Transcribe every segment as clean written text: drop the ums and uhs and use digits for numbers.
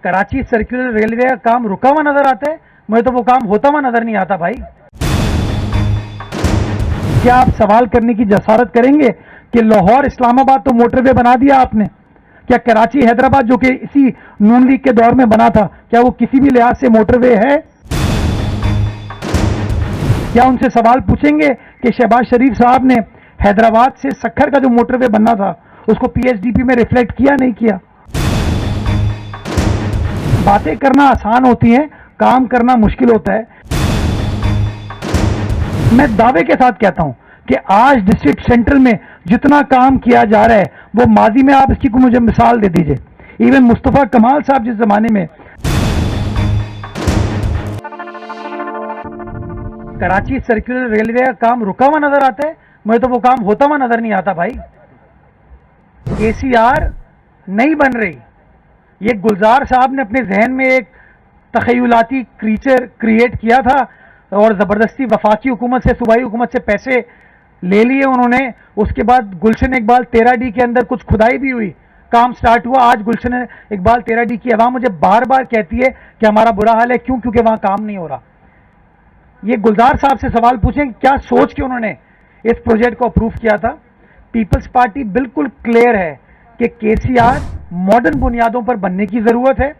Karachi circular railway का काम रुका हुआ नजर आता है, मुझे तो वो काम होता हुआ नजर नहीं आता भाई। क्या आप सवाल करने की जसारत करेंगे कि लाहौर इस्लामाबाद तो मोटरवे बना दिया आपने? क्या कराची हैदराबाद जो कि इसी नून लीग के दौर में बना था, क्या वो किसी भी लिहाज से मोटरवे है? क्या उनसे सवाल पूछेंगे कि शहबाज शरीफ साहब ने हैदराबाद से सक्खर का जो मोटरवे बनना था उसको पीएचडीपी में रिफ्लेक्ट किया नहीं किया? बातें करना आसान होती हैं, काम करना मुश्किल होता है। मैं दावे के साथ कहता हूं कि आज डिस्ट्रिक्ट सेंट्रल में जितना काम किया जा रहा है वो माजी में, आप इसकी को मुझे मिसाल दे दीजिए। इवन मुस्तफा कमाल साहब जिस जमाने में कराची सर्कुलर रेलवे का काम रुका हुआ नजर आता है, मुझे तो वो काम होता हुआ नजर नहीं आता भाई। केसीआर नहीं बन रही। ये गुलजार साहब ने अपने जहन में एक तखयलाती क्रीचर क्रिएट किया था और ज़बरदस्ती वफाकी हुकूमत से, सूबाई हुकूमत से पैसे ले लिए उन्होंने। उसके बाद गुलशन इकबाल 13D के अंदर कुछ खुदाई भी हुई, काम स्टार्ट हुआ। आज गुलशन इकबाल 13D की अवाम मुझे बार बार कहती है कि हमारा बुरा हाल है, क्यों? क्योंकि वहां काम नहीं हो रहा। ये गुलजार साहब से सवाल पूछें क्या सोच के उन्होंने इस प्रोजेक्ट को अप्रूव किया था। पीपल्स पार्टी बिल्कुल क्लियर है कि केसीआर मॉडर्न बुनियादों पर बनने की जरूरत है।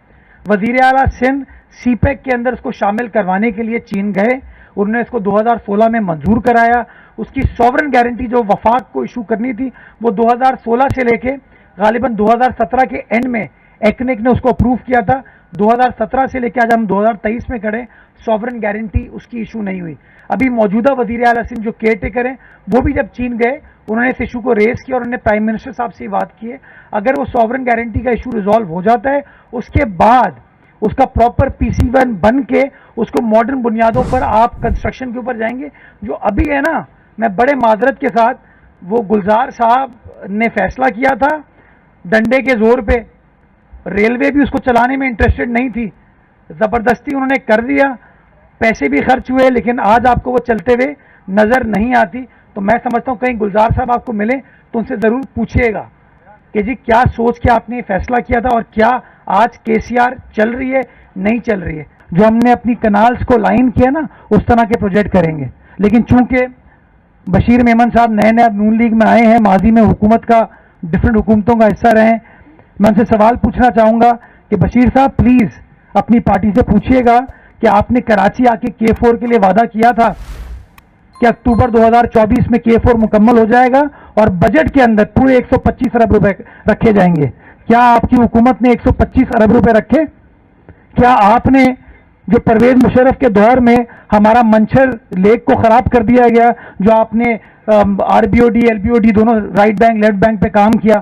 वजीर आला सिंध सीपैक के अंदर इसको शामिल करवाने के लिए चीन गए, उन्होंने इसको 2016 में मंजूर कराया। उसकी सॉवरन गारंटी जो वफाक को इशू करनी थी वो 2016 से लेके गालिबन 2017 के एंड में एक्नेक ने उसको अप्रूव किया था। 2017 से लेकर आज हम 2023 में खड़े, सॉवरन गारंटी उसकी इशू नहीं हुई। अभी मौजूदा वजीर आला सिंध जो केयर टेकर हैं वो भी जब चीन गए उन्होंने इस इशू को रेज किया और उन्होंने प्राइम मिनिस्टर साहब से बात की है। अगर वो सॉवरन गारंटी का इशू रिजॉल्व हो जाता है उसके बाद उसका प्रॉपर PC1 बन के उसको मॉडर्न बुनियादों पर आप कंस्ट्रक्शन के ऊपर जाएंगे। जो अभी है ना, मैं बड़े माजरत के साथ, वो गुलजार साहब ने फैसला किया था डंडे के जोर पे, रेलवे भी उसको चलाने में इंटरेस्टेड नहीं थी, जबरदस्ती उन्होंने कर दिया, पैसे भी खर्च हुए, लेकिन आज आपको वो चलते हुए नजर नहीं आती। तो मैं समझता हूं कहीं गुलजार साहब आपको मिले तो उनसे जरूर पूछिएगा कि जी क्या सोच के आपने ये फैसला किया था और क्या आज केसीआर चल रही है, नहीं चल रही है। जो हमने अपनी कनाल्स को लाइन किया ना, उस तरह के प्रोजेक्ट करेंगे। लेकिन चूंकि बशीर मेमन साहब नए नए नून लीग में आए हैं, माजी में हुकूमत का, डिफरेंट हुकूमतों का हिस्सा रहे हैं, मैं उनसे सवाल पूछना चाहूंगा कि बशीर साहब प्लीज अपनी पार्टी से पूछिएगा कि आपने कराची आके K4 के लिए वादा किया था कि अक्टूबर 2024 में K4 मुकम्मल हो जाएगा और बजट के अंदर पूरे 125 अरब रुपए रखे जाएंगे। क्या आपकी हुकूमत ने 125 अरब रुपए रखे? क्या आपने जो परवेज मुशर्रफ के दौर में हमारा मंछर लेक को खराब कर दिया गया, जो आपने RBOD LBOD दोनों राइट बैंक लेफ्ट बैंक पे काम किया,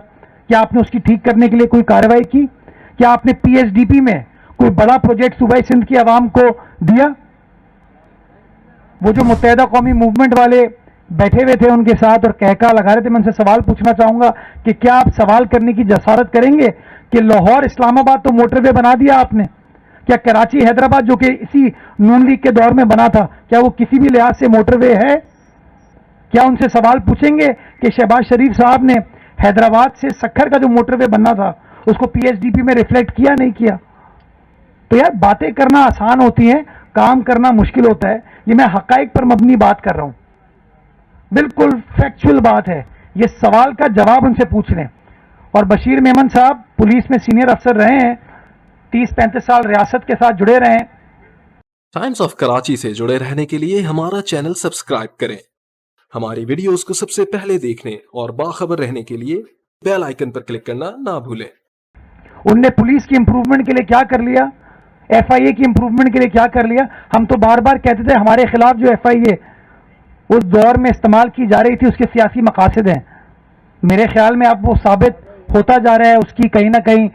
क्या आपने उसकी ठीक करने के लिए कोई कार्रवाई की? क्या आपने PHDP में कोई बड़ा प्रोजेक्ट सूबाई सिंध की आवाम को दिया? वो जो मुत्तहिदा कौमी मूवमेंट वाले बैठे हुए थे उनके साथ और कहका लगा रहे थे, मैं उनसे सवाल पूछना चाहूंगा कि क्या आप सवाल करने की जसारत करेंगे कि लाहौर इस्लामाबाद तो मोटरवे बना दिया आपने? क्या कराची हैदराबाद जो कि इसी नून लीग के दौर में बना था, क्या वो किसी भी लिहाज से मोटरवे है? क्या उनसे सवाल पूछेंगे कि शहबाज शरीफ साहब ने हैदराबाद से सक्खर का जो मोटरवे बनना था उसको PHDP में रिफ्लेक्ट किया नहीं किया? तो यार बातें करना आसान होती हैं, काम करना मुश्किल होता है। ये मैं हकाइक पर मबनी बात कर रहा हूं, बिल्कुल फैक्चुअल बात है। ये सवाल का जवाब उनसे पूछ लें। और बशीर मेमन साहब पुलिस में सीनियर अफसर रहे हैं, 30-35 साल रियासत के साथ जुड़े रहे हैं। टाइम्स ऑफ कराची से जुड़े रहने के लिए हमारा चैनल सब्सक्राइब करें। हमारी वीडियोस को सबसे पहले देखने और बाखबर रहने के लिए बेल आइकन पर क्लिक करना ना भूलें। उनने पुलिस की इंप्रूवमेंट के लिए क्या कर लिया, FIA की इंप्रूवमेंट के लिए क्या कर लिया? हम तो बार बार कहते थे हमारे खिलाफ जो FIA उस दौर में इस्तेमाल की जा रही थी उसके सियासी मकासद हैं। मेरे ख्याल में अब वो साबित होता जा रहा है, उसकी कहीं ना कहीं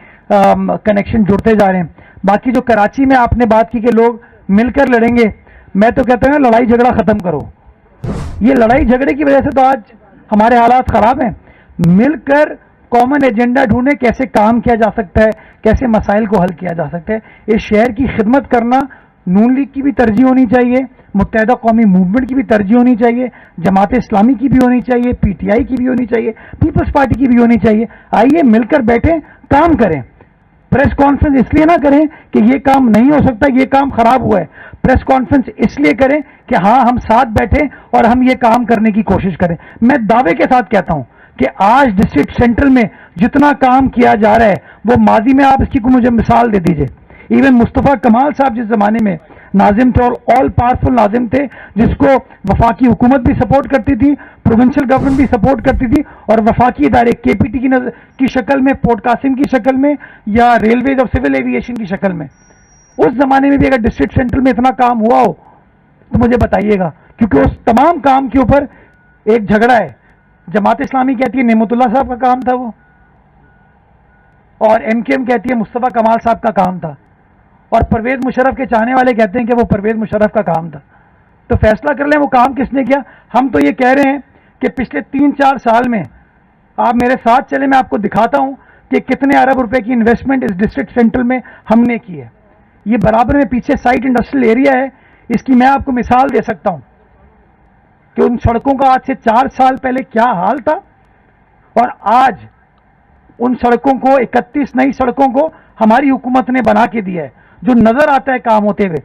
कनेक्शन जुड़ते जा रहे हैं। बाकी जो कराची में आपने बात की कि लोग मिलकर लड़ेंगे, मैं तो कहता हूँ लड़ाई झगड़ा खत्म करो। ये लड़ाई झगड़े की वजह से तो आज हमारे हालात खराब हैं। मिलकर कॉमन एजेंडा ढूंढे, कैसे काम किया जा सकता है, कैसे मसाइल को हल किया जा सकता है। इस शहर की खिदमत करना नून लीग की भी तरजीह होनी चाहिए, मुत्तहिदा कौमी मूवमेंट की भी तरजीह होनी चाहिए, जमात इस्लामी की भी होनी चाहिए, PTI की भी होनी चाहिए, पीपल्स पार्टी की भी होनी चाहिए। आइए मिलकर बैठे काम करें। प्रेस कॉन्फ्रेंस इसलिए ना करें कि ये काम नहीं हो सकता, ये काम खराब हुआ है। प्रेस कॉन्फ्रेंस इसलिए करें कि हाँ हम साथ बैठे और हम ये काम करने की कोशिश करें। मैं दावे के साथ कहता हूं कि आज डिस्ट्रिक्ट सेंट्रल में जितना काम किया जा रहा है वो माजी में, आप इसकी को मुझे मिसाल दे दीजिए। इवन मुस्तफ़ा कमाल साहब जिस जमाने में नाजिम थे और ऑल पावरफुल नाजिम थे, जिसको वफाकी हुकूमत भी सपोर्ट करती थी, प्रोविंशियल गवर्नमेंट भी सपोर्ट करती थी, और वफाकी इदारे केपीटी की शक्ल में, पोर्ट कासिम की शक्ल में, या रेलवेज और सिविल एविएशन की शक्ल में, उस जमाने में भी अगर डिस्ट्रिक्ट सेंट्रल में इतना काम हुआ हो तो मुझे बताइएगा, क्योंकि उस तमाम काम के ऊपर एक झगड़ा है। जमात इस्लामी कहती है नेमतुल्लाह साहब का काम था वो, और एमकेएम कहती है मुस्तफ़ा कमाल साहब का काम था, और परवेज मुशर्रफ के चाहने वाले कहते हैं कि वो परवेज मुशर्रफ का काम था। तो फैसला कर लें वो काम किसने किया। हम तो ये कह रहे हैं कि पिछले 3-4 साल में, आप मेरे साथ चले, मैं आपको दिखाता हूं कि कितने अरब रुपए की इन्वेस्टमेंट इस डिस्ट्रिक्ट सेंट्रल में हमने की है। ये बराबर में पीछे साइट इंडस्ट्रियल एरिया है, इसकी मैं आपको मिसाल दे सकता हूं कि उन सड़कों का आज से 4 साल पहले क्या हाल था, और आज उन सड़कों को, 31 नई सड़कों को हमारी हुकूमत ने बना के दिया है, जो नजर आता है काम होते हुए।